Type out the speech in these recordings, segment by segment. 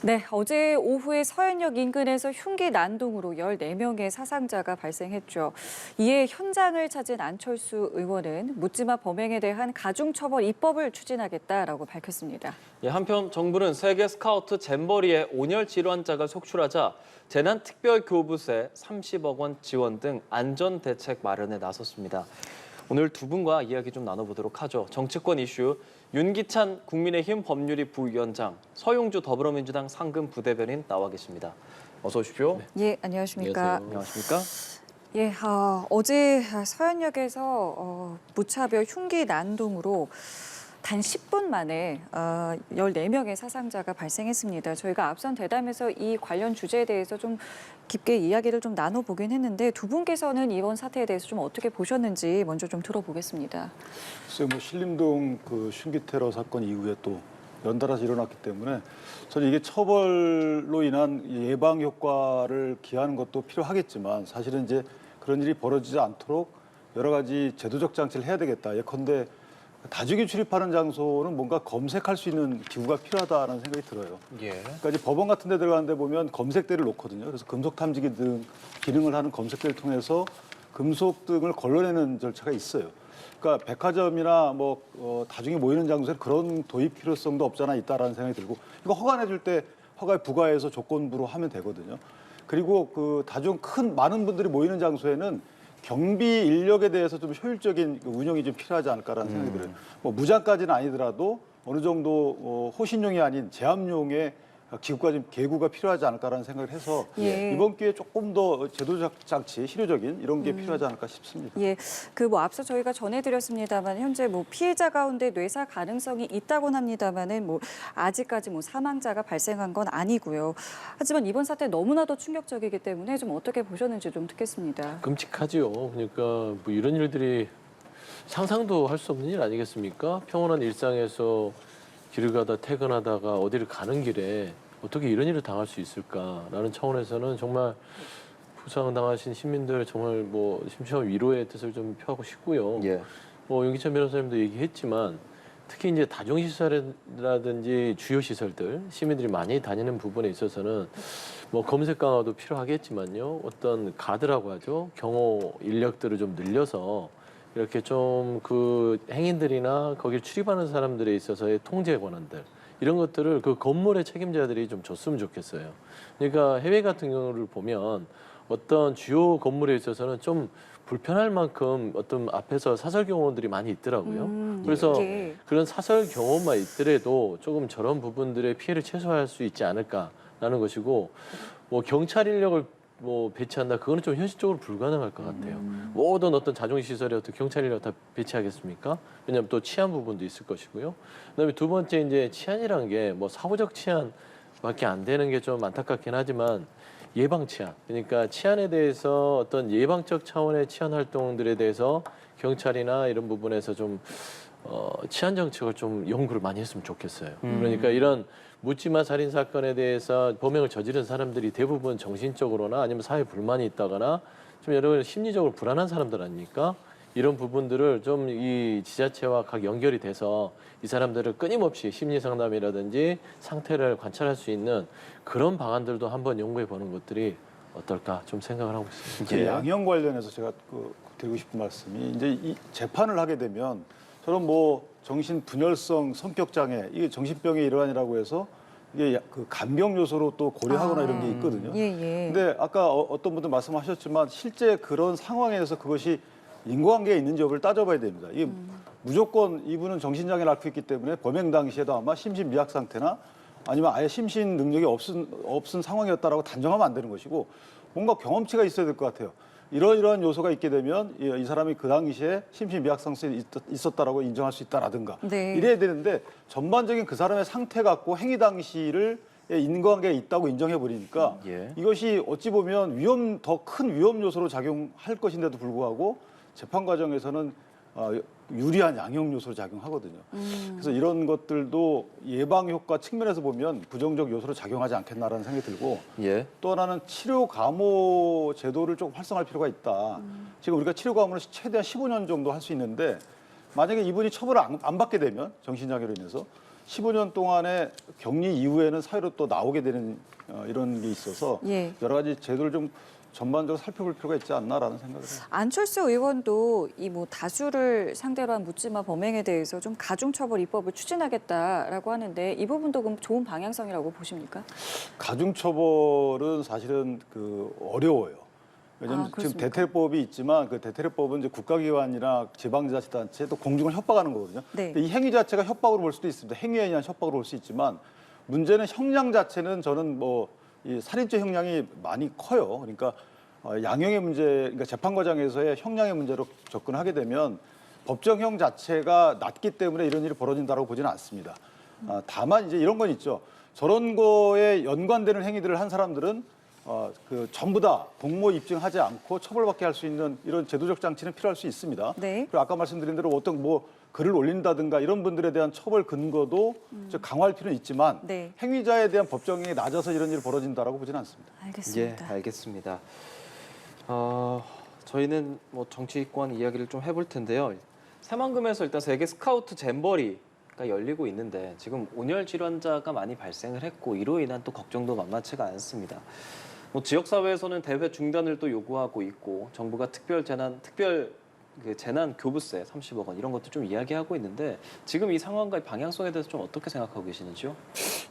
네, 어제 오후에 서현역 인근에서 흉기 난동으로 14명의 사상자가 발생했죠. 이에 현장을 찾은 안철수 의원은 묻지마 범행에 대한 가중처벌 입법을 추진하겠다라고 밝혔습니다. 한편 정부는 세계 스카우트 잼버리에 온열 질환자가 속출하자 재난특별교부세 30억 원 지원 등 안전대책 마련에 나섰습니다. 오늘 두 분과 이야기 좀 나눠보도록 하죠. 정치권 이슈 윤기찬 국민의힘 법률위 부위원장, 서용주 더불어민주당 상근 부대변인 나와 계십니다. 어서 오십시오. 예, 안녕하십니까. 안녕하십니까? 예, 어제 서현역에서 무차별 흉기 난동으로 단 10분 만에 14명의 사상자가 발생했습니다. 저희가 앞선 대담에서 이 관련 주제에 대해서 좀 깊게 이야기를 좀 나눠보긴 했는데 두 분께서는 이번 사태에 대해서 좀 어떻게 보셨는지 먼저 좀 들어보겠습니다. 글쎄요, 신림동 그 흉기 테러 사건 이후에 또 연달아서 일어났기 때문에 저는 이게 처벌로 인한 예방 효과를 기하는 것도 필요하겠지만 사실은 이제 그런 일이 벌어지지 않도록 여러 가지 제도적 장치를 해야 되겠다. 예컨대 다중이 출입하는 장소는 뭔가 검색할 수 있는 기구가 필요하다는 생각이 들어요. 그러니까 이제 법원 같은 데 들어가는데 보면 검색대를 놓거든요. 그래서 금속 탐지기 등 기능을 하는 검색대를 통해서 금속 등을 걸러내는 절차가 있어요. 그러니까 백화점이나 다중이 모이는 장소에 그런 도입 필요성도 없잖아 있다라는 생각이 들고 이거 허가내 줄 때 허가에 부과해서 조건부로 하면 되거든요. 그리고 그 다중 많은 분들이 모이는 장소에는 경비 인력에 대해서 좀 효율적인 운영이 좀 필요하지 않을까라는 생각이 들어요. 무장까지는 아니더라도 어느 정도 호신용이 아닌 제압용의 계구가 필요하지 않을까라는 생각을 해서 이번 기회에 조금 더 제도적 장치, 실효적인 이런 게 필요하지 않을까 싶습니다. 예, 앞서 저희가 전해드렸습니다만 현재 피해자 가운데 뇌사 가능성이 있다고는 합니다만은 아직까지 사망자가 발생한 건 아니고요. 하지만 이번 사태 너무나도 충격적이기 때문에 좀 어떻게 보셨는지 좀 듣겠습니다. 끔찍하지요. 그러니까 이런 일들이 상상도 할 수 없는 일 아니겠습니까? 평온한 일상에서 길을 가다 퇴근하다가 어디를 가는 길에 어떻게 이런 일을 당할 수 있을까라는 차원에서는 정말 부상당하신 시민들 정말 심심한 위로의 뜻을 좀 표하고 싶고요. 윤기찬 변호사님도 얘기했지만 특히 이제 다중시설이라든지 주요 시설들 시민들이 많이 다니는 부분에 있어서는 검색 강화도 필요하겠지만요. 어떤 가드라고 하죠. 경호 인력들을 좀 늘려서 이렇게 좀 그 행인들이나 거길 출입하는 사람들에 있어서의 통제 권한들 이런 것들을 그 건물의 책임자들이 좀 줬으면 좋겠어요. 그러니까 해외 같은 경우를 보면 어떤 주요 건물에 있어서는 좀 불편할 만큼 어떤 앞에서 사설 경호원들이 많이 있더라고요. 그래서 그런 사설 경호만 있더라도 조금 저런 부분들의 피해를 최소화할 수 있지 않을까라는 것이고 경찰 인력을 배치한다 그거는 좀 현실적으로 불가능할 것 같아요. 모든 어떤 자중시설에 어떤 경찰 인력 다 배치하겠습니까? 왜냐하면 또 치안 부분도 있을 것이고요. 그다음에 두 번째 이제 치안이라는 게 사고적 치안밖에 안 되는 게 좀 안타깝긴 하지만 예방 치안. 그러니까 치안에 대해서 어떤 예방적 차원의 치안 활동들에 대해서 경찰이나 이런 부분에서 좀 치안 정책을 좀 연구를 많이 했으면 좋겠어요. 그러니까 이런 묻지마 살인 사건에 대해서 범행을 저지른 사람들이 대부분 정신적으로나 아니면 사회 불만이 있다거나 좀 여러 가지 심리적으로 불안한 사람들 아닙니까? 이런 부분들을 좀 이 지자체와 각 연결이 돼서 이 사람들을 끊임없이 심리 상담이라든지 상태를 관찰할 수 있는 그런 방안들도 한번 연구해 보는 것들이 어떨까 좀 생각을 하고 있습니다. 양형 관련해서 제가 드리고 싶은 말씀이 이제 이 재판을 하게 되면 저는 정신 분열성 성격 장애 이게 정신병의 일환이라고 해서 이게 그 간병 요소로 또 고려하거나 이런 게 있거든요. 근데 아까 어떤 분들 말씀하셨지만 실제 그런 상황에서 그것이 인과관계가 있는지 여부를 따져봐야 됩니다. 이게 무조건 이분은 정신장애를 앓고 있기 때문에 범행 당시에도 아마 심신미약 상태나 아니면 아예 심신 능력이 없은 상황이었다라고 단정하면 안 되는 것이고 뭔가 경험치가 있어야 될 것 같아요. 이러이러한 요소가 있게 되면 이 사람이 그 당시에 심신미약 상태에 있었다라고 인정할 수 있다라든가 이래야 되는데 전반적인 그 사람의 상태 갖고 행위 당시를 인과관계가 있다고 인정해 버리니까 이것이 어찌 보면 더 큰 위험 요소로 작용할 것인데도 불구하고 재판 과정에서는 유리한 양형 요소로 작용하거든요. 그래서 이런 것들도 예방 효과 측면에서 보면 부정적 요소로 작용하지 않겠나라는 생각이 들고 또 하나는 치료 감호 제도를 좀 활성화할 필요가 있다. 지금 우리가 치료 감호를 최대한 15년 정도 할 수 있는데 만약에 이분이 처벌을 안 받게 되면 정신장애로 인해서 15년 동안의 격리 이후에는 사회로 또 나오게 되는 이런 게 있어서 예. 여러 가지 제도를 좀 전반적으로 살펴볼 필요가 있지 않나라는 생각을 해요. 안철수 의원도 이 뭐 다수를 상대로 한 묻지마 범행에 대해서 좀 가중처벌 입법을 추진하겠다라고 하는데 이 부분도 그럼 좋은 방향성이라고 보십니까? 가중처벌은 사실은 어려워요. 왜냐하면 지금 그렇습니까? 대테러법이 있지만 그 대테러법은 이제 국가기관이나 지방자치단체 또 공중을 협박하는 거거든요. 네. 근데 이 행위 자체가 협박으로 볼 수도 있습니다. 행위에 의한 협박으로 볼 수 있지만 문제는 형량 자체는 저는 이 살인죄 형량이 많이 커요. 그러니까 양형의 문제, 그러니까 재판 과정에서의 형량의 문제로 접근하게 되면 법정형 자체가 낮기 때문에 이런 일이 벌어진다고 보지는 않습니다. 다만 이제 이런 건 있죠. 저런 거에 연관되는 행위들을 한 사람들은 전부 다 공모 입증하지 않고 처벌받게 할 수 있는 이런 제도적 장치는 필요할 수 있습니다. 네. 그리고 아까 말씀드린 대로 어떤 글을 올린다든가 이런 분들에 대한 처벌 근거도 좀 강화할 필요는 있지만 네. 행위자에 대한 법정형이 낮아서 이런 일이 벌어진다고 보지는 않습니다. 예, 알겠습니다. 알겠습니다. 저희는 뭐 정치권 이야기를 좀 해볼 텐데요. 새만금에서 일단 세계 스카우트 잼버리가 열리고 있는데 지금 온열 질환자가 많이 발생을 했고 이로 인한 또 걱정도 만만치가 않습니다. 뭐 지역 사회에서는 대회 중단을 또 요구하고 있고 정부가 특별 재난 교부세 30억 원 이런 것도 좀 이야기하고 있는데 지금 이 상황과 방향성에 대해서 좀 어떻게 생각하고 계시는지요?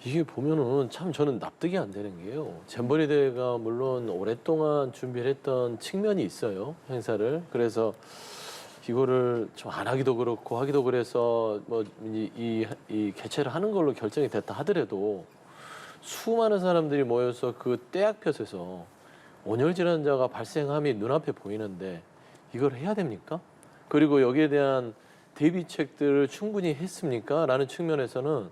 이게 보면은 참 저는 납득이 안 되는 게요. 잼버리 대회가 물론 오랫동안 준비를 했던 측면이 있어요. 행사를. 그래서 이거를 좀 안 하기도 그렇고 하기도 그래서 뭐 이 개최를 하는 걸로 결정이 됐다 하더라도 수많은 사람들이 모여서 그 떼약볕에서 온열 질환자가 발생함이 눈앞에 보이는데 이걸 해야 됩니까? 그리고 여기에 대한 대비책들을 충분히 했습니까? 라는 측면에서는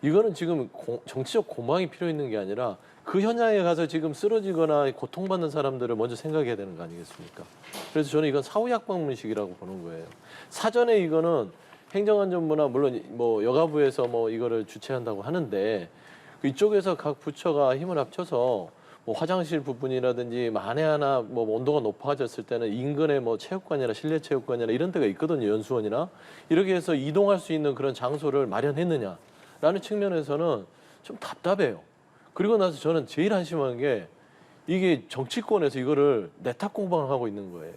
이거는 지금 정치적 공방이 필요 있는 게 아니라 그 현장에 가서 지금 쓰러지거나 고통받는 사람들을 먼저 생각해야 되는 거 아니겠습니까? 그래서 저는 이건 사후약방문식이라고 보는 거예요. 사전에 이거는 행정안전부나 물론 뭐 여가부에서 뭐 이거를 주최한다고 하는데 이쪽에서 각 부처가 힘을 합쳐서 뭐 화장실 부분이라든지 만에 하나 뭐 온도가 높아졌을 때는 인근에 뭐 체육관이나 실내 체육관이나 이런 데가 있거든요. 연수원이나 이렇게 해서 이동할 수 있는 그런 장소를 마련했느냐라는 측면에서는 좀 답답해요. 그리고 나서 저는 제일 한심한 게 이게 정치권에서 이거를 내탁 공방을 하고 있는 거예요.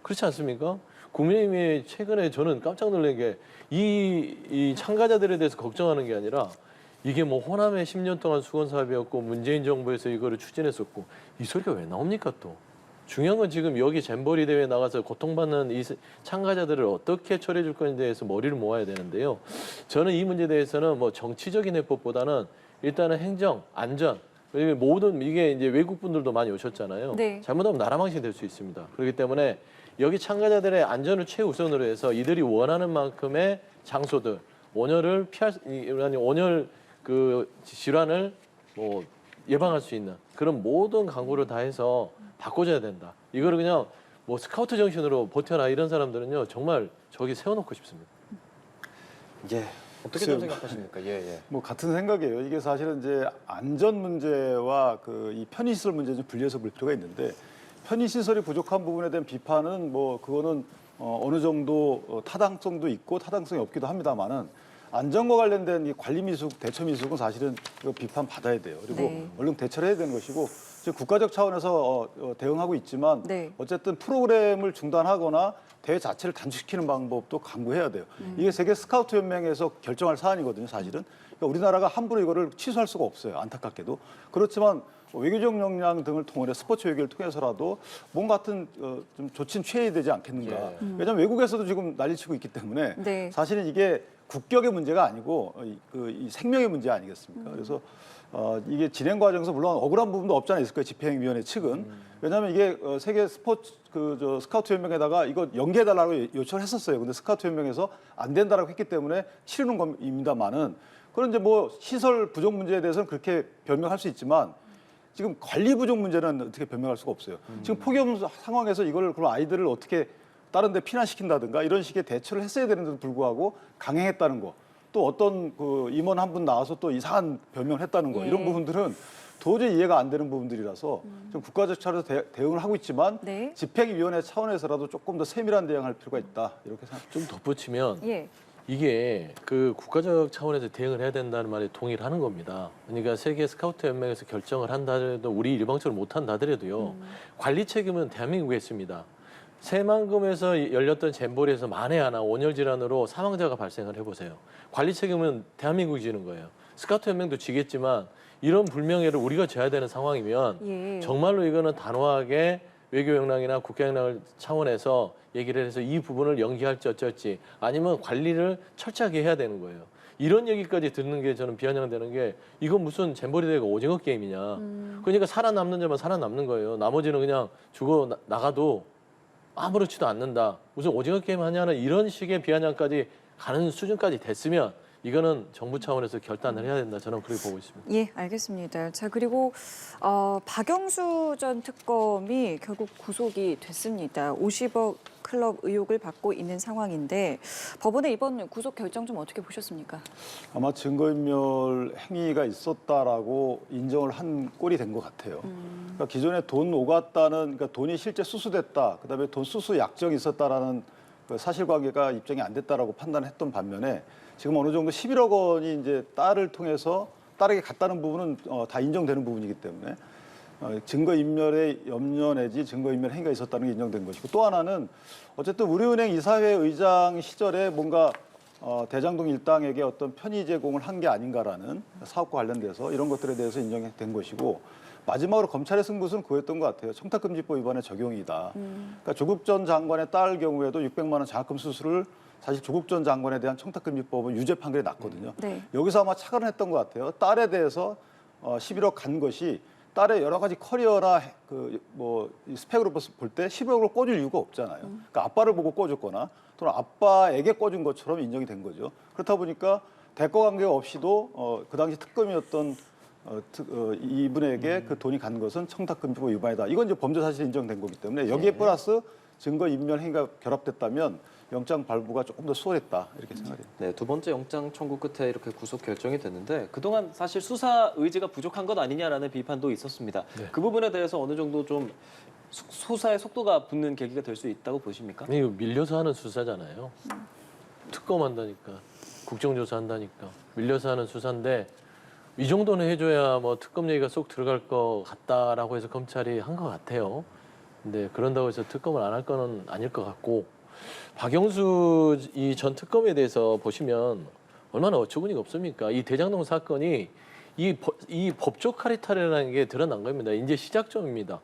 그렇지 않습니까? 국민의힘이 최근에 저는 깜짝 놀란 게 이 참가자들에 대해서 걱정하는 게 아니라 이게 뭐 호남에 10년 동안 수건 사업이었고 문재인 정부에서 이거를 추진했었고 이 소리가 왜 나옵니까 또? 중요한 건 지금 여기 잼버리 대회에 나가서 고통받는 이 참가자들을 어떻게 처리해 줄 건에 대해서 머리를 모아야 되는데요. 저는 이 문제에 대해서는 뭐 정치적인 해법보다는 일단은 행정, 안전, 그리고 모든 이게 이제 외국 분들도 많이 오셨잖아요. 네. 잘못하면 나라 망신이 될 수 있습니다. 그렇기 때문에 여기 참가자들의 안전을 최우선으로 해서 이들이 원하는 만큼의 장소들, 온열을 온열 그 질환을 뭐 예방할 수 있는 그런 모든 강구를 다 해서 바꿔줘야 된다. 이거를 그냥 뭐 스카우트 정신으로 버텨라 이런 사람들은요 정말 저기 세워놓고 싶습니다. 예. 어떻게 좀 생각하십니까? 예. 뭐 같은 생각이에요. 이게 사실은 이제 안전 문제와 이 편의시설 문제 좀 분리해서 볼 필요가 있는데 편의시설이 부족한 부분에 대한 비판은 뭐 그거는 어느 정도 타당성도 있고 타당성이 없기도 합니다만은 안전과 관련된 이 관리 미숙, 대처 미숙은 사실은 이거 비판 받아야 돼요. 그리고 네. 얼른 대처를 해야 되는 것이고 지금 국가적 차원에서 대응하고 있지만 네. 어쨌든 프로그램을 중단하거나 대회 자체를 단축시키는 방법도 강구해야 돼요. 이게 세계 스카우트 연맹에서 결정할 사안이거든요, 사실은. 그러니까 우리나라가 함부로 이거를 취소할 수가 없어요, 안타깝게도. 그렇지만 외교적 역량 등을 통해 스포츠 외교를 통해서라도 뭔가 같은 좀 조치는 취해야 되지 않겠는가. 예. 왜냐하면 외국에서도 지금 난리치고 있기 때문에 네. 사실은 이게 국격의 문제가 아니고 이 생명의 문제 아니겠습니까? 그래서 이게 진행 과정에서 물론 억울한 부분도 없지 않아 있을 거예요. 집행위원회 측은. 왜냐하면 이게 세계 스포츠 스카우트 연맹에다가 이거 연계해달라고 요청을 했었어요. 근데 스카우트 연맹에서 안 된다라고 했기 때문에 치르는 겁니다만은 그런 이제 뭐 시설 부족 문제에 대해서는 그렇게 변명할 수 있지만 지금 관리 부족 문제는 어떻게 변명할 수가 없어요. 지금 폭염 상황에서 이걸 그럼 아이들을 어떻게 다른 데 피난시킨다든가 이런 식의 대처를 했어야 되는데도 불구하고 강행했다는 거. 또 어떤 임원 한 분 나와서 또 이상한 변명을 했다는 거. 예. 이런 부분들은 도저히 이해가 안 되는 부분들이라서 좀 국가적 차원에서 대응을 하고 있지만 네. 집행위원회 차원에서라도 조금 더 세밀한 대응할 필요가 있다. 이렇게 생각합니다. 좀 덧붙이면 예. 이게 그 국가적 차원에서 대응을 해야 된다는 말에 동의를 하는 겁니다. 그러니까 세계 스카우트 연맹에서 결정을 한다 하더라도 우리 일방적으로 못한다 하더라도요. 관리 책임은 대한민국에 있습니다. 새만금에서 열렸던 잼버리에서 만에 하나 온열 질환으로 사망자가 발생을 해보세요. 관리 책임은 대한민국이 지는 거예요. 스카우트 연맹도 지겠지만 이런 불명예를 우리가 져야 되는 상황이면 예. 정말로 이거는 단호하게 외교 역량이나 국가 역량 차원에서 얘기를 해서 이 부분을 연기할지 어쩔지 아니면 관리를 철저하게 해야 되는 거예요. 이런 얘기까지 듣는 게 저는 비아냥되는 게 이건 무슨 잼버리 대회가 오징어 게임이냐. 그러니까 살아남는 자만 살아남는 거예요. 나머지는 그냥 죽어 나가도 아무렇지도 않는다. 무슨 오징어 게임 하냐는 이런 식의 비아냥까지 가는 수준까지 됐으면 이거는 정부 차원에서 결단을 해야 된다. 저는 그렇게 보고 있습니다. 예, 알겠습니다. 자, 그리고 박영수 전 특검이 결국 구속이 됐습니다. 50억 클럽 의혹을 받고 있는 상황인데 법원의 이번 구속 결정 좀 어떻게 보셨습니까? 아마 증거인멸 행위가 있었다라고 인정을 한 꼴이 된 것 같아요. 그러니까 기존에 돈 오갔다는, 그러니까 돈이 실제 수수됐다, 그다음에 돈 수수 약정이 있었다라는 그 사실관계가 입증이 안 됐다라고 판단했던 반면에 지금 어느 정도 11억 원이 이제 딸을 통해서 딸에게 갔다는 부분은 다 인정되는 부분이기 때문에 증거인멸의 염려 내지 증거인멸 행위가 있었다는 게 인정된 것이고, 또 하나는 어쨌든 우리은행 이사회 의장 시절에 뭔가 대장동 일당에게 어떤 편의 제공을 한 게 아닌가라는 사업과 관련돼서 이런 것들에 대해서 인정이 된 것이고, 마지막으로 검찰의 승부수는 그거였던 것 같아요. 청탁금지법 위반의 적용이다. 그러니까 조국 전 장관의 딸 경우에도 600만 원 장학금 수수를 사실 조국 전 장관에 대한 청탁금지법은 유죄 판결이 났거든요. 네. 여기서 아마 착안을 했던 것 같아요. 딸에 대해서 11억 간 것이 딸의 여러 가지 커리어나 스펙으로 볼 때 11억을 꿔줄 이유가 없잖아요. 그러니까 아빠를 보고 꿔줬거나 또는 아빠에게 꿔준 것처럼 인정이 된 거죠. 그렇다 보니까 대가 관계가 없이도 그 당시 특검이었던 이분에게 그 돈이 간 것은 청탁금지법 위반이다. 이건 이제 범죄 사실이 인정된 거기 때문에 여기에 플러스 증거인멸 행위가 결합됐다면 영장 발부가 조금 더 수월했다 이렇게 생각해요. 네, 두 번째 영장 청구 끝에 이렇게 구속 결정이 됐는데 그동안 사실 수사 의지가 부족한 것 아니냐라는 비판도 있었습니다. 네. 그 부분에 대해서 어느 정도 좀 수사의 속도가 붙는 계기가 될 수 있다고 보십니까? 이거 밀려서 하는 수사잖아요. 특검한다니까, 국정조사 한다니까 밀려서 하는 수사인데 이 정도는 해줘야 뭐 특검 얘기가 쏙 들어갈 것 같다라고 해서 검찰이 한 것 같아요. 근데 그런다고 해서 특검을 안 할 거는 아닐 것 같고, 박영수 이 전 특검에 대해서 보시면 얼마나 어처구니가 없습니까? 이 대장동 사건이 이 법조 카리탈이라는 게 드러난 겁니다. 이제 시작점입니다.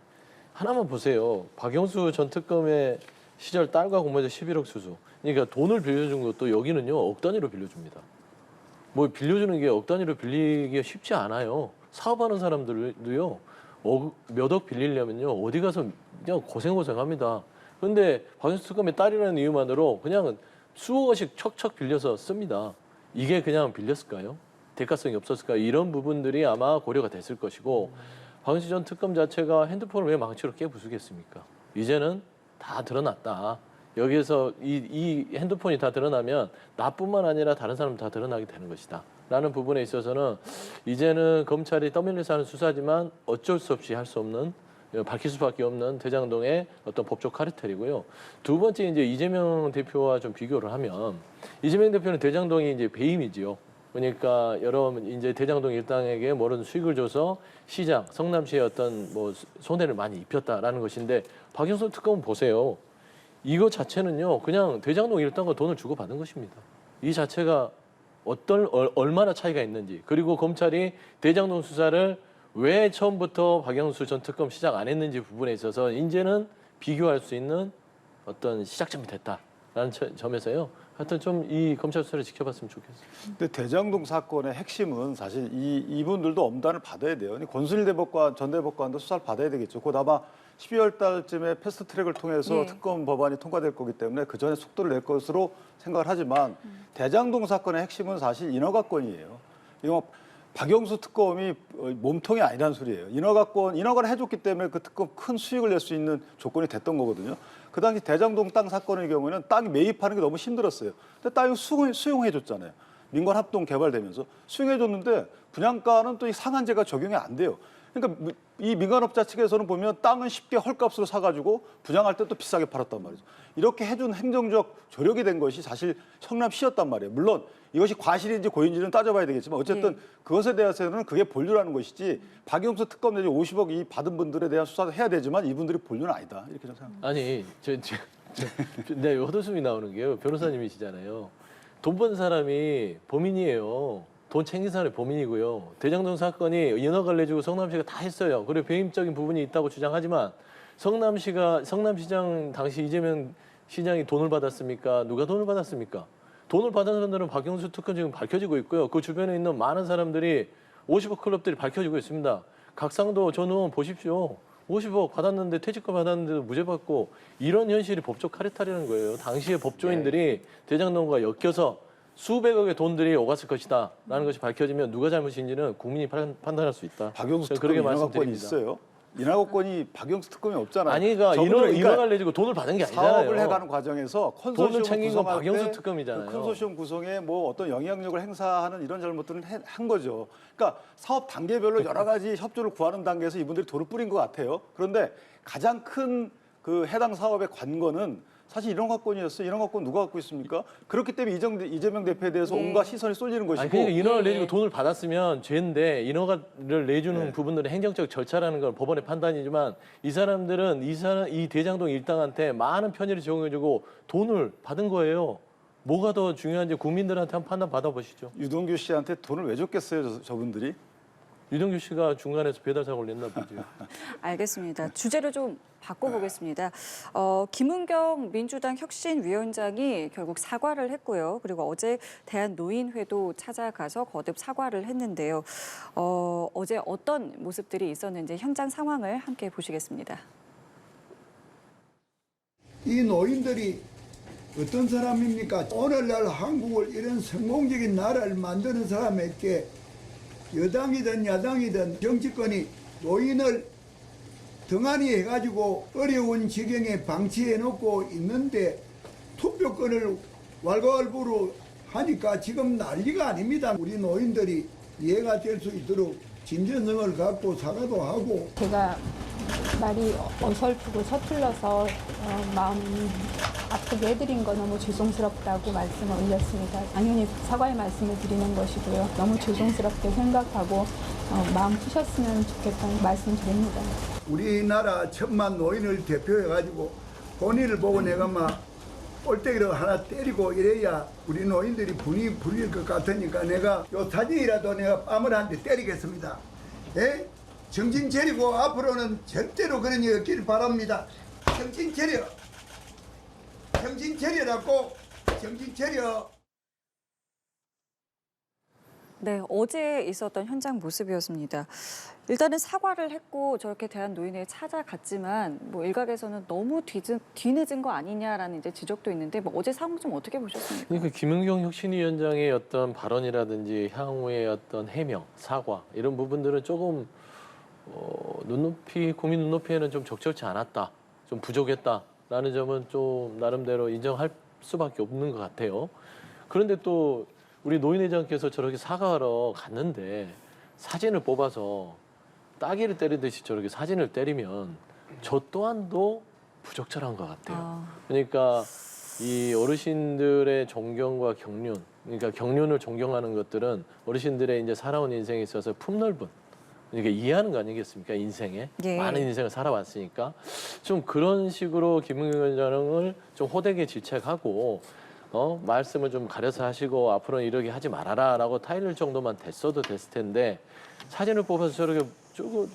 하나만 보세요. 박영수 전 특검의 시절 딸과 공모자 11억 수수. 그러니까 돈을 빌려준 것도 여기는요 억 단위로 빌려줍니다. 뭐 빌려주는 게 억 단위로 빌리기가 쉽지 않아요. 사업하는 사람들도요 몇 억 빌리려면요 어디 가서 그냥 고생합니다. 근데 박영수 특검의 딸이라는 이유만으로 그냥 수억원씩 척척 빌려서 씁니다. 이게 그냥 빌렸을까요? 대가성이 없었을까요? 이런 부분들이 아마 고려가 됐을 것이고, 박영수 전 특검 자체가 핸드폰을 왜 망치로 깨부수겠습니까? 이제는 다 드러났다. 여기에서 이 핸드폰이 다 드러나면 나뿐만 아니라 다른 사람 다 드러나게 되는 것이다. 라는 부분에 있어서는 이제는 검찰이 떠밀려서 하는 수사지만 어쩔 수 없이 할 수 없는, 밝힐 수밖에 없는 대장동의 어떤 법적 카르텔이고요. 두 번째 이제 이재명 대표와 좀 비교를 하면, 이재명 대표는 대장동이 이제 배임이지요. 그러니까 여러 이제 대장동 일당에게 모든 수익을 줘서 시장, 성남시의 어떤 뭐 손해를 많이 입혔다라는 것인데, 박영수 특검은 보세요. 이거 자체는요 그냥 대장동 일당과 돈을 주고 받은 것입니다. 이 자체가 얼마나 차이가 있는지, 그리고 검찰이 대장동 수사를 왜 처음부터 박영수 전 특검 시작 안 했는지 부분에 있어서 이제는 비교할 수 있는 어떤 시작점이 됐다라는 점에서요. 하여튼 좀 이 검찰 수사를 지켜봤으면 좋겠어요. 근데 대장동 사건의 핵심은 사실 이분들도 엄단을 받아야 돼요. 권순일 대법관, 전 대법관도 수사를 받아야 되겠죠. 곧 아마 12월 달쯤에 패스트트랙을 통해서 네. 특검 법안이 통과될 거기 때문에 그 전에 속도를 낼 것으로 생각을 하지만 대장동 사건의 핵심은 사실 인허가권이에요. 이거 박영수 특검이 몸통이 아니라는 소리예요. 인허가를 해줬기 때문에 그 특검 큰 수익을 낼 수 있는 조건이 됐던 거거든요. 그 당시 대장동 땅 사건의 경우에는 땅 매입하는 게 너무 힘들었어요. 근데 땅을 수용해줬잖아요. 민관 합동 개발되면서 수용해줬는데 분양가는 또 이 상한제가 적용이 안 돼요. 그러니까 이 민간업자 측에서는 보면 땅은 쉽게 헐값으로 사가지고 분양할 때 또 비싸게 팔았단 말이죠. 이렇게 해준 행정적 조력이 된 것이 사실 성남시였단 말이에요. 물론 이것이 과실인지 고의인지는 따져봐야 되겠지만 어쨌든 그것에 대해서는 그게 본류라는 것이지 박영수 특검 내지 50억 이 받은 분들에 대한 수사도 해야 되지만 이분들이 본류는 아니다. 이렇게 저는 생각합니다. 아니, 내 헛웃음이 나오는 게요. 변호사님이시잖아요. 돈 번 사람이 범인이에요. 돈 챙긴 사람이 범인이고요. 대장동 사건이 인허가를 내주고 성남시가 다 했어요. 그리고 배임적인 부분이 있다고 주장하지만 성남시장 당시 이재명 시장이 돈을 받았습니까? 누가 돈을 받았습니까? 돈을 받은 사람들은 박영수 특검 지금 밝혀지고 있고요. 그 주변에 있는 많은 사람들이 50억 클럽들이 밝혀지고 있습니다. 각상도 전 의원 보십시오. 50억 받았는데 퇴직금 받았는데도 무죄 받고 이런 현실이 법적 카르텔이라는 거예요. 당시에 법조인들이 대장동과 엮여서 수백억의 돈들이 오갔을 것이다라는 것이 밝혀지면 누가 잘못인지는 국민이 판단할 수 있다. 박영수 저는 특검이 그렇게 인허가권이 말씀드립니다. 있어요? 인허가권이 박영수 특검이 없잖아요. 아니, 그러니까 인허가를 내주고 돈을 받은 게 아니잖아요. 사업을 해가는 과정에서 돈을 컨소시엄 챙긴 건 구성할 박영수 때 특검이잖아요. 그 컨소시엄 구성에 뭐 어떤 영향력을 행사하는 이런 잘못들은 한 거죠. 그러니까 사업 단계별로 여러 가지 협조를 구하는 단계에서 이분들이 돈을 뿌린 것 같아요. 그런데 가장 큰 그 해당 사업의 관건은 사실 인허가권이었어요. 인허가권 누가 갖고 있습니까? 그렇기 때문에 이재명 대표에 대해서 온갖 시선이 쏠리는 것이고. 아니, 그러니까 인허가를 내주고 돈을 받았으면 죄인데 인허가를 내주는 부분들은 행정적 절차라는 건 법원의 판단이지만 이 사람들은 이 대장동 일당한테 많은 편의를 제공해주고 돈을 받은 거예요. 뭐가 더 중요한지 국민들한테 한번 판단 받아보시죠. 유동규 씨한테 돈을 왜 줬겠어요, 저분들이? 유동규 씨가 중간에서 배달 사고를 냈나 보죠. 알겠습니다. 주제를 좀 바꿔보겠습니다. 김은경 민주당 혁신위원장이 결국 사과를 했고요. 그리고 어제 대한노인회도 찾아가서 거듭 사과를 했는데요. 어제 어떤 모습들이 있었는지 현장 상황을 함께 보시겠습니다. 이 노인들이 어떤 사람입니까? 오늘날 한국을 이런 성공적인 나라를 만드는 사람에게 여당이든 야당이든 정치권이 노인을 등한히 해가지고 어려운 지경에 방치해놓고 있는데 투표권을 왈가왈부로 하니까 지금 난리가 아닙니다. 우리 노인들이 이해가 될 수 있도록 진정성을 갖고 사과도 하고. 제가 말이 어설프고 서툴러서 마음 아프게 해드린 거 너무 죄송스럽다고 말씀을 올렸습니다. 당연히 사과의 말씀을 드리는 것이고요. 너무 죄송스럽게 생각하고 마음 푸셨으면 좋겠다는 말씀 드립니다. 우리나라 1,000만 노인을 대표해가지고 본인을 보고 내가 막 꼴대기로 하나 때리고 이래야 우리 노인들이 분이 불릴 것 같으니까 내가 요 사진이라도 내가 뺨을 한 대 때리겠습니다. 예? 정신 차리고 앞으로는 절대로 그런 일 없기를 바랍니다. 정신 차려. 정신 차려라고. 정신 차려. 네, 어제 있었던 현장 모습이었습니다. 일단은 사과를 했고 저렇게 대한노인회에 찾아갔지만 뭐 일각에서는 너무 뒤늦은 거 아니냐라는 이제 지적도 있는데 뭐 어제 상황 좀 어떻게 보셨습니까? 그러니까 김은경 혁신위원장의 어떤 발언이라든지 향후의 어떤 해명, 사과 이런 부분들은 조금 국민 눈높이에는 좀 적절치 않았다, 좀 부족했다라는 점은 좀 나름대로 인정할 수밖에 없는 것 같아요. 그런데 또 우리 노인회장께서 저렇게 사과하러 갔는데 사진을 뽑아서 따귀를 때리듯이 저렇게 사진을 때리면 저 또한도 부적절한 것 같아요. 그러니까 이 어르신들의 존경과 경륜, 그러니까 경륜을 존경하는 것들은 어르신들의 이제 살아온 인생에 있어서 품넓은, 그러니까 이해하는 거 아니겠습니까? 인생에 예. 많은 인생을 살아왔으니까 좀 그런 식으로 김은경 위원장을 좀 호되게 질책하고 말씀을 좀 가려서 하시고 앞으로는 이러게 하지 말아라라고 타일릴 정도만 됐어도 됐을 텐데 사진을 뽑아서 저렇게 좀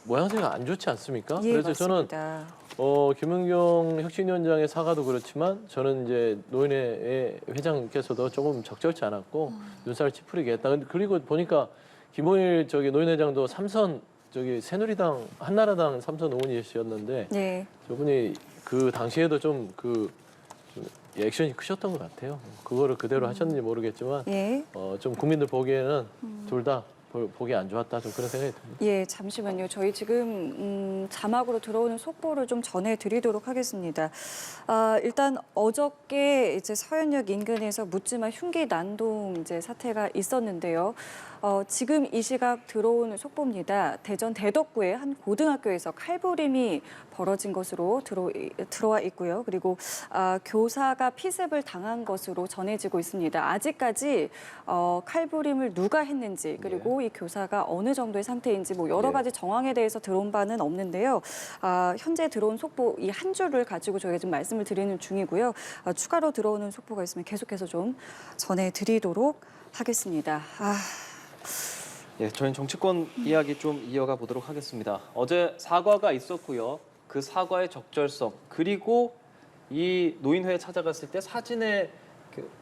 모양새가 안 좋지 않습니까? 예, 그래서 맞습니다. 저는 김은경 혁신위원장의 사과도 그렇지만 저는 이제 노인회 회장께서도 조금 적절치 않았고 눈살 찌푸리게 했다. 그리고 보니까 김호일 노인회장도 삼선 새누리당 한나라당 삼선 의원이셨는데 네. 저분이 그 당시에도 좀 액션이 크셨던 것 같아요. 그거를 그대로 하셨는지 모르겠지만 예. 좀 국민들 보기에는 둘 다 보기 안 좋았다 좀 그런 생각이 듭니다. 예, 잠시만요. 저희 지금 자막으로 들어오는 속보를 좀 전해드리도록 하겠습니다. 일단 어저께 이제 서현역 인근에서 묻지마 흉기 난동 이제 사태가 있었는데요. 지금 이 시각 들어오는 속보입니다. 대전 대덕구의 한 고등학교에서 칼부림이 벌어진 것으로 들어와 있고요. 그리고 교사가 피습을 당한 것으로 전해지고 있습니다. 아직까지 칼부림을 누가 했는지 그리고 이 교사가 어느 정도의 상태인지 뭐 여러 가지 정황에 대해서 들어온 바는 없는데요. 현재 들어온 속보 이 한 줄을 가지고 저희가 좀 말씀을 드리는 중이고요. 추가로 들어오는 속보가 있으면 계속해서 좀 전해드리도록 하겠습니다. 예, 저희는 정치권 이야기 좀 이어가 보도록 하겠습니다. 어제 사과가 있었고요. 그 사과의 적절성 그리고 이 노인회에 찾아갔을 때 사진에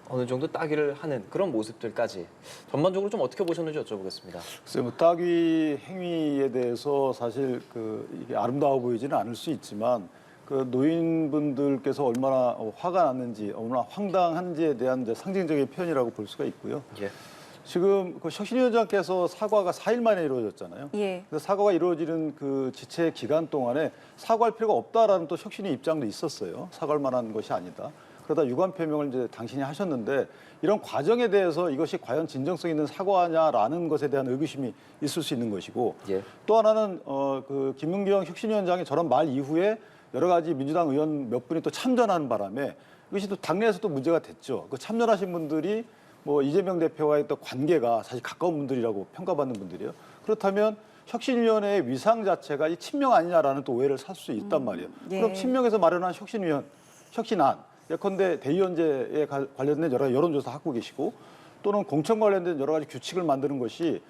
어느 정도 따귀를 하는 그런 모습들까지 전반적으로 좀 어떻게 보셨는지 여쭤보겠습니다. 글쎄요, 뭐 따귀 행위에 대해서 사실 이게 아름다워 보이지는 않을 수 있지만 그 노인분들께서 얼마나 화가 났는지, 얼마나 황당한지에 대한 이제 상징적인 표현이라고 볼 수가 있고요. 예. 지금 그 혁신위원장께서 사과가 4일 만에 이루어졌잖아요. 예. 그래서 사과가 이루어지는 그 지체 기간 동안에 사과할 필요가 없다라는 또 혁신위 입장도 있었어요. 사과할 만한 것이 아니다. 그러다 유감 표명을 이제 당신이 하셨는데 이런 과정에 대해서 이것이 과연 진정성 있는 사과냐라는 것에 대한 의구심이 있을 수 있는 것이고 예. 또 하나는 그 김은경 혁신위원장이 저런 말 이후에 여러 가지 민주당 의원 몇 분이 또 참전하는 바람에 이것이 또 당내에서도 문제가 됐죠. 그 참전하신 분들이 뭐 이재명 대표와의 또 관계가 사실 가까운 분들이라고 평가받는 분들이에요. 그렇다면 혁신위원회의 위상 자체가 이 친명 아니냐라는 또 오해를 살 수 있단 말이에요. 예. 그럼 친명에서 마련한 혁신안, 예컨대 대의원제에 관련된 여러 가지 여론조사 하고 계시고 또는 공천 관련된 여러 가지 규칙을 만드는 것이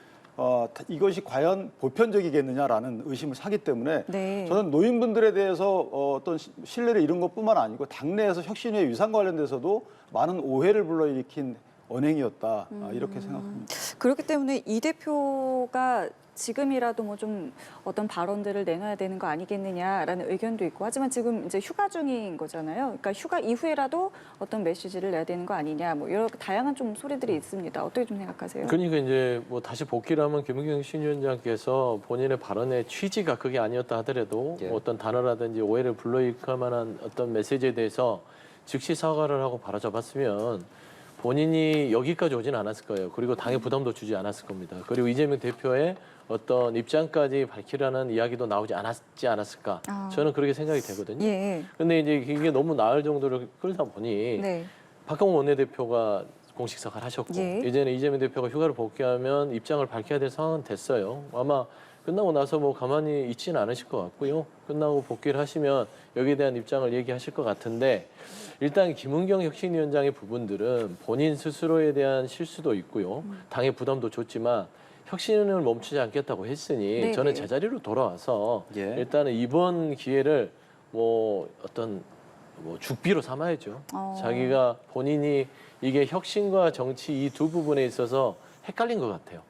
이것이 과연 보편적이겠느냐라는 의심을 사기 때문에 네. 저는 노인분들에 대해서 어떤 신뢰를 잃은 것뿐만 아니고 당내에서 혁신위의 위상 관련돼서도 많은 오해를 불러일으킨 언행이었다 이렇게 생각합니다. 그렇기 때문에 이 대표가 지금이라도 뭐 좀 어떤 발언들을 내놔야 되는 거 아니겠느냐라는 의견도 있고 하지만 지금 이제 휴가 중인 거잖아요. 그러니까 휴가 이후에라도 어떤 메시지를 내야 되는 거 아니냐 뭐 여러 다양한 좀 소리들이 있습니다. 어떻게 좀 생각하세요? 그러니까 이제 뭐 다시 복귀를 하면 김은경 신위원장께서 본인의 발언의 취지가 그게 아니었다 하더라도 예. 어떤 단어라든지 오해를 불러일으킬 만한 어떤 메시지에 대해서 즉시 사과를 하고 바로잡았으면 본인이 여기까지 오진 않았을 거예요. 그리고 당에 부담도 주지 않았을 겁니다. 그리고 이재명 대표의 어떤 입장까지 밝히라는 이야기도 나오지 않았지 않았을까. 저는 그렇게 생각이 되거든요. 예. 근데 이제 이게 너무 나을 정도로 끌다 보니 네. 박홍 원내대표가 공식 사과를 하셨고 예. 이제는 이재명 대표가 휴가를 복귀하면 입장을 밝혀야 될 상황은 됐어요. 아마 끝나고 나서 뭐 가만히 있지는 않으실 것 같고요. 끝나고 복귀를 하시면 여기에 대한 입장을 얘기하실 것 같은데 일단 김은경 혁신위원장의 부분들은 본인 스스로에 대한 실수도 있고요. 당의 부담도 줬지만 혁신을 멈추지 않겠다고 했으니 네네. 저는 제자리로 돌아와서 예. 일단은 이번 기회를 뭐 어떤 뭐 죽비로 삼아야죠. 자기가 본인이 이게 혁신과 정치 이 두 부분에 있어서 헷갈린 것 같아요.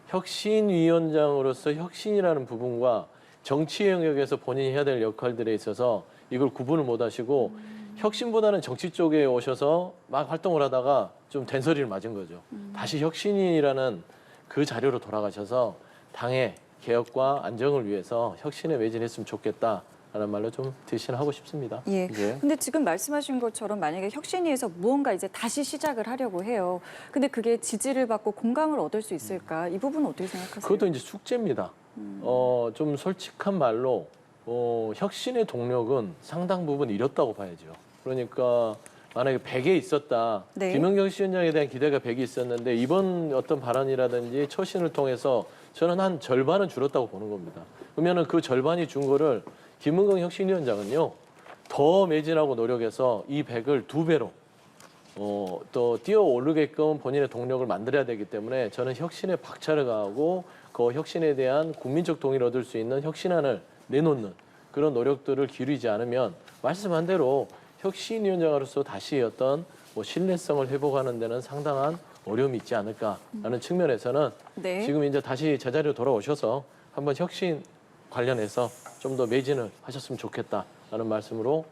혁신위원장으로서 혁신이라는 부분과 정치 영역에서 본인이 해야 될 역할들에 있어서 이걸 구분을 못 하시고 혁신보다는 정치 쪽에 오셔서 막 활동을 하다가 좀 된소리를 맞은 거죠. 다시 혁신이라는 그 자료로 돌아가셔서 당의 개혁과 안정을 위해서 혁신에 매진했으면 좋겠다라는 말로 좀 대신하고 싶습니다. 예. 예. 근데 지금 말씀하신 것처럼 만약에 혁신위에서 무언가 이제 다시 시작을 하려고 해요. 근데 그게 지지를 받고 공감을 얻을 수 있을까? 이 부분은 어떻게 생각하세요? 그것도 이제 숙제입니다. 좀 솔직한 말로 혁신의 동력은 상당 부분 잃었다고 봐야죠. 그러니까 만약에 100에 있었다. 네. 김은경 위원장에 대한 기대가 100이 있었는데 이번 어떤 발언이라든지 처신을 통해서 저는 한 절반은 줄었다고 보는 겁니다. 그러면은 그 절반이 준 거를 김은경 혁신위원장은요. 더 매진하고 노력해서 이 100을 2배로 또 뛰어 오르게끔 본인의 동력을 만들어야 되기 때문에 저는 혁신에 박차를 가하고 그 혁신에 대한 국민적 동의를 얻을 수 있는 혁신안을 내놓는 그런 노력들을 기울이지 않으면 말씀한 대로 혁신위원장으로서 다시 어떤 뭐 신뢰성을 회복하는 데는 상당한 어려움이 있지 않을까라는 측면에서는 네. 지금 이제 다시 제자리로 돌아오셔서 한번 혁신 관련해서 좀 더 매진을 하셨으면 좋겠다라는 말씀으로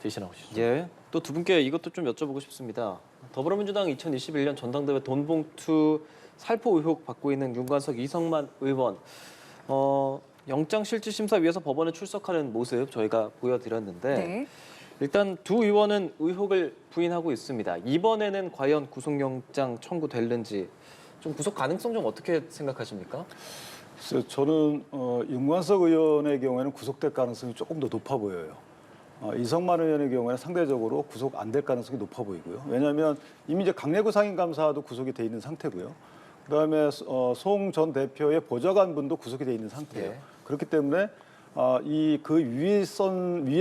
대신하고 싶습니다. 예. 또 두 분께 이것도 좀 여쭤보고 싶습니다. 더불어민주당 2021년 전당대회 돈봉투 살포 의혹 받고 있는 윤관석, 이성만 의원. 영장실질심사위에서 법원에 출석하는 모습 저희가 보여드렸는데 네. 일단 두 의원은 의혹을 부인하고 있습니다. 이번에는 과연 구속영장 청구될는지 좀 구속 가능성 좀 어떻게 생각하십니까? 그래서 저는 윤관석 의원의 경우에는 구속될 가능성이 조금 더 높아 보여요. 이성만 의원의 경우에는 상대적으로 구속 안 될 가능성이 높아 보이고요. 왜냐하면 이미 이제 강내구 상임감사도 구속이 돼 있는 상태고요. 그다음에 송 전 대표의 보좌관분도 구속이 돼 있는 상태예요. 네. 그렇기 때문에 이 그 위에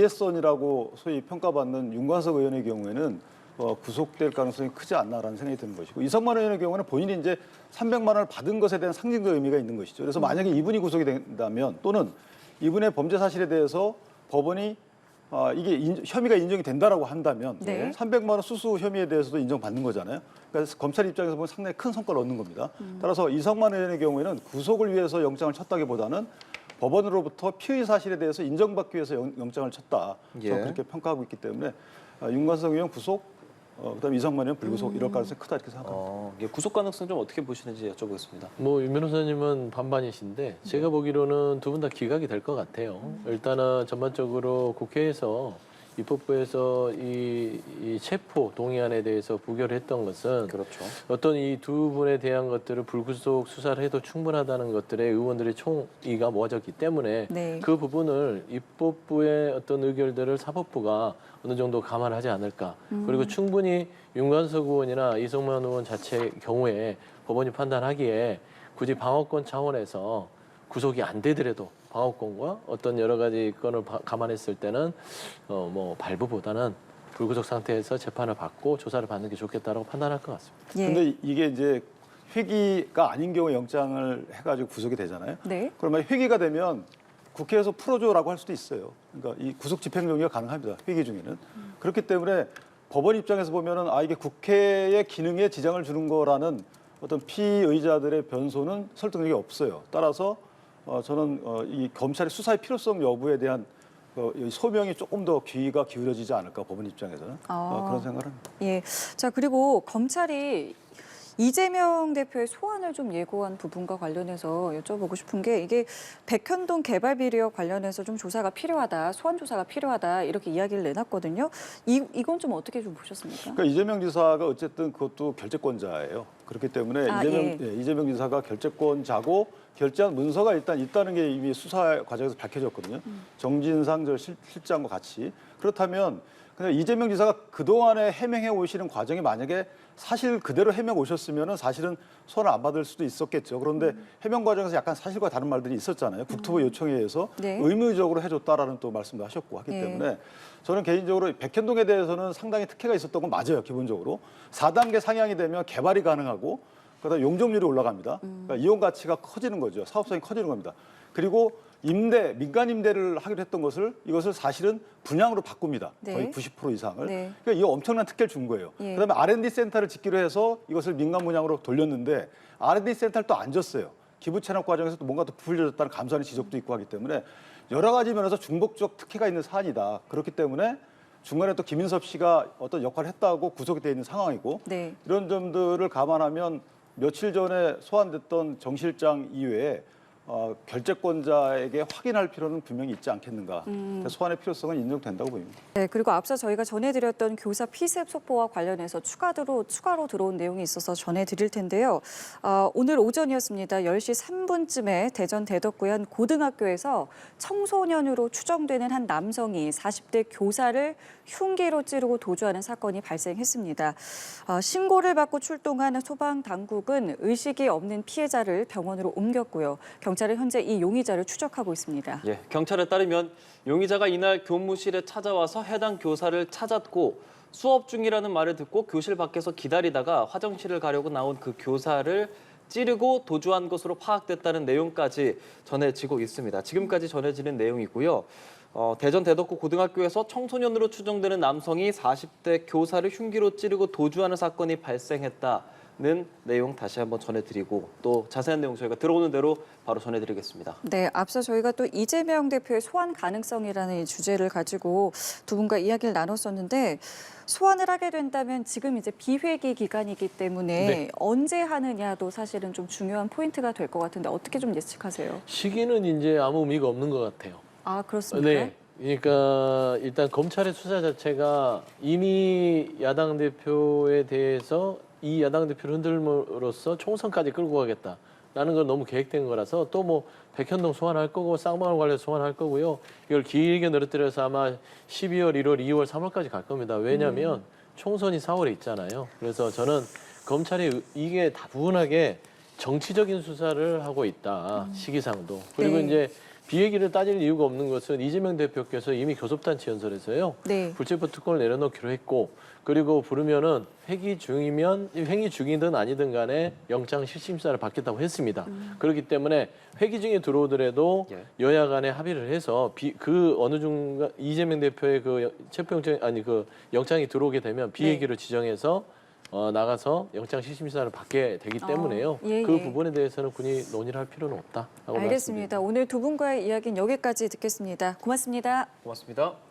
선이라고 소위 평가받는 윤관석 의원의 경우에는 구속될 가능성이 크지 않나라는 생각이 드는 것이고, 이성만 의원의 경우는 본인이 이제 300만 원을 받은 것에 대한 상징적 의미가 있는 것이죠. 그래서 만약에 이분이 구속이 된다면, 또는 이분의 범죄 사실에 대해서 법원이 이게 혐의가 인정이 된다라고 한다면 네. 300만 원 수수 혐의에 대해서도 인정받는 거잖아요. 그러니까 검찰 입장에서 보면 상당히 큰 성과를 얻는 겁니다. 따라서 이성만 의원의 경우에는 구속을 위해서 영장을 쳤다기보다는 법원으로부터 피의 사실에 대해서 인정받기 위해서 영장을 쳤다. 예. 저는 그렇게 평가하고 있기 때문에 윤관석 의원 구속, 그다음에 이성만 의원 불구속 이럴 가능성이 크다 이렇게 생각합니다. 구속 가능성 좀 어떻게 보시는지 여쭤보겠습니다. 뭐 윤 변호사님은 반반이신데 제가 보기로는 두 분 다 기각이 될 것 같아요. 일단은 전반적으로 국회에서 입법부에서 이 체포 동의안에 대해서 부결했던 것은 그렇죠. 어떤 이 두 분에 대한 것들을 불구속 수사를 해도 충분하다는 것들에 의원들의 총의가 모아졌기 때문에 네. 그 부분을 입법부의 어떤 의결들을 사법부가 어느 정도 감안하지 않을까. 그리고 충분히 윤관석 의원이나 이성만 의원 자체 경우에 법원이 판단하기에 굳이 방어권 차원에서 구속이 안 되더라도 방어권과 어떤 여러 가지 건을 감안했을 때는 뭐 발부보다는 불구속 상태에서 재판을 받고 조사를 받는 게 좋겠다라고 판단할 것 같습니다. 예. 근데 이게 이제 회기가 아닌 경우에 영장을 해가지고 구속이 되잖아요. 네. 그러면 회기가 되면 국회에서 풀어줘라고 할 수도 있어요. 그러니까 이 구속 집행정지가 가능합니다. 회기 중에는. 그렇기 때문에 법원 입장에서 보면은 이게 국회의 기능에 지장을 주는 거라는 어떤 피의자들의 변소는 설득력이 없어요. 따라서 저는 이 검찰의 수사의 필요성 여부에 대한 소명이 조금 더 귀가 기울여지지 않을까, 법원 입장에서는 그런 생각을 합니다. 예. 자, 그리고 검찰이 이재명 대표의 소환을 좀 예고한 부분과 관련해서 여쭤보고 싶은 게, 이게 백현동 개발 비리와 관련해서 좀 조사가 필요하다, 소환 조사가 필요하다 이렇게 이야기를 내놨거든요. 이건 좀 어떻게 좀 보셨습니까? 그러니까 이재명 지사가 어쨌든 그것도 결재권자예요. 그렇기 때문에 이재명 지사가 결재권자고 결재한 문서가 일단 있다는 게 이미 수사 과정에서 밝혀졌거든요. 정진상 저 실장과 같이. 그렇다면 그냥 이재명 지사가 그동안에 해명해 오시는 과정이 만약에 사실 그대로 해명 오셨으면은 사실은 소환을 안 받을 수도 있었겠죠. 그런데 해명 과정에서 약간 사실과 다른 말들이 있었잖아요. 국토부 요청에 의해서 네. 의무적으로 해줬다라는 또 말씀도 하셨고 하기 네. 때문에 저는 개인적으로 백현동에 대해서는 상당히 특혜가 있었던 건 맞아요. 기본적으로 4단계 상향이 되면 개발이 가능하고 그다음 용적률이 올라갑니다. 그러니까 이용 가치가 커지는 거죠. 사업성이 커지는 겁니다. 그리고 민간 임대를 하기로 했던 이것을 사실은 분양으로 바꿉니다. 네. 거의 90% 이상을. 네. 그러니까 이 엄청난 특혜를 준 거예요. 예. 그다음에 R&D 센터를 짓기로 해서 이것을 민간 분양으로 돌렸는데 R&D 센터를 또 안 줬어요. 기부 체납 과정에서 또 뭔가 더 부풀려졌다는 감사의 지적도 있고 하기 때문에 여러 가지 면에서 중복적 특혜가 있는 사안이다. 그렇기 때문에 중간에 또 김인섭 씨가 어떤 역할을 했다고 구속이 돼 있는 상황이고 네. 이런 점들을 감안하면 며칠 전에 소환됐던 정 실장 이외에 결재권자에게 확인할 필요는 분명히 있지 않겠는가. 소환의 필요성은 인정된다고 보입니다. 네, 그리고 앞서 저희가 전해드렸던 교사 피습 속보와 관련해서 추가로 들어온 내용이 있어서 전해드릴 텐데요. 오늘 오전이었습니다. 10시 3분쯤에 대전 대덕구의 한 고등학교에서 청소년으로 추정되는 한 남성이 40대 교사를 흉기로 찌르고 도주하는 사건이 발생했습니다. 신고를 받고 출동한 소방당국은 의식이 없는 피해자를 병원으로 옮겼고요. 경찰은 현재 이 용의자를 추적하고 있습니다. 예, 경찰에 따르면 용의자가 이날 교무실에 찾아와서 해당 교사를 찾았고 수업 중이라는 말을 듣고 교실 밖에서 기다리다가 화장실을 가려고 나온 그 교사를 찌르고 도주한 것으로 파악됐다는 내용까지 전해지고 있습니다. 지금까지 전해지는 내용이고요. 대전 대덕구 고등학교에서 청소년으로 추정되는 남성이 40대 교사를 흉기로 찌르고 도주하는 사건이 발생했다. 내용 다시 한번 전해드리고 또 자세한 내용 저희가 들어오는 대로 바로 전해드리겠습니다. 네, 앞서 저희가 또 이재명 대표의 소환 가능성이라는 이 주제를 가지고 두 분과 이야기를 나눴었는데 소환을 하게 된다면 지금 이제 비회기 기간이기 때문에 네. 언제 하느냐도 사실은 좀 중요한 포인트가 될 것 같은데 어떻게 좀 예측하세요? 시기는 이제 아무 의미가 없는 것 같아요. 아, 그렇습니까? 네. 그러니까 일단 검찰의 수사 자체가 이미 야당 대표에 대해서 이 야당 대표를 흔들므로써 총선까지 끌고 가겠다라는 건 너무 계획된 거라서 또 뭐 백현동 소환할 거고 쌍방울 관련 소환할 거고요. 이걸 길게 늘어뜨려서 아마 12월, 1월, 2월, 3월까지 갈 겁니다. 왜냐하면 총선이 4월에 있잖아요. 그래서 저는 검찰이 이게 다분하게 정치적인 수사를 하고 있다. 시기상도. 그리고 네. 이제 비얘기를 따질 이유가 없는 것은 이재명 대표께서 이미 교섭단체 연설에서요. 네. 불체포 특권을 내려놓기로 했고 그리고 부르면은 회기 중이든 아니든 간에 영장 실심사를 받겠다고 했습니다. 그렇기 때문에 회기 중에 들어오더라도 예. 여야 간에 합의를 해서 그 어느 중간 이재명 대표의 그 체포영장 그 영장이 들어오게 되면 비얘기로 지정해서 나가서 영장 실심사를 받게 되기 때문에요. 예, 그 예. 부분에 대해서는 굳이 논의를 할 필요는 없다라고 알겠습니다. 오늘 두 분과의 이야기는 여기까지 듣겠습니다. 고맙습니다. 고맙습니다.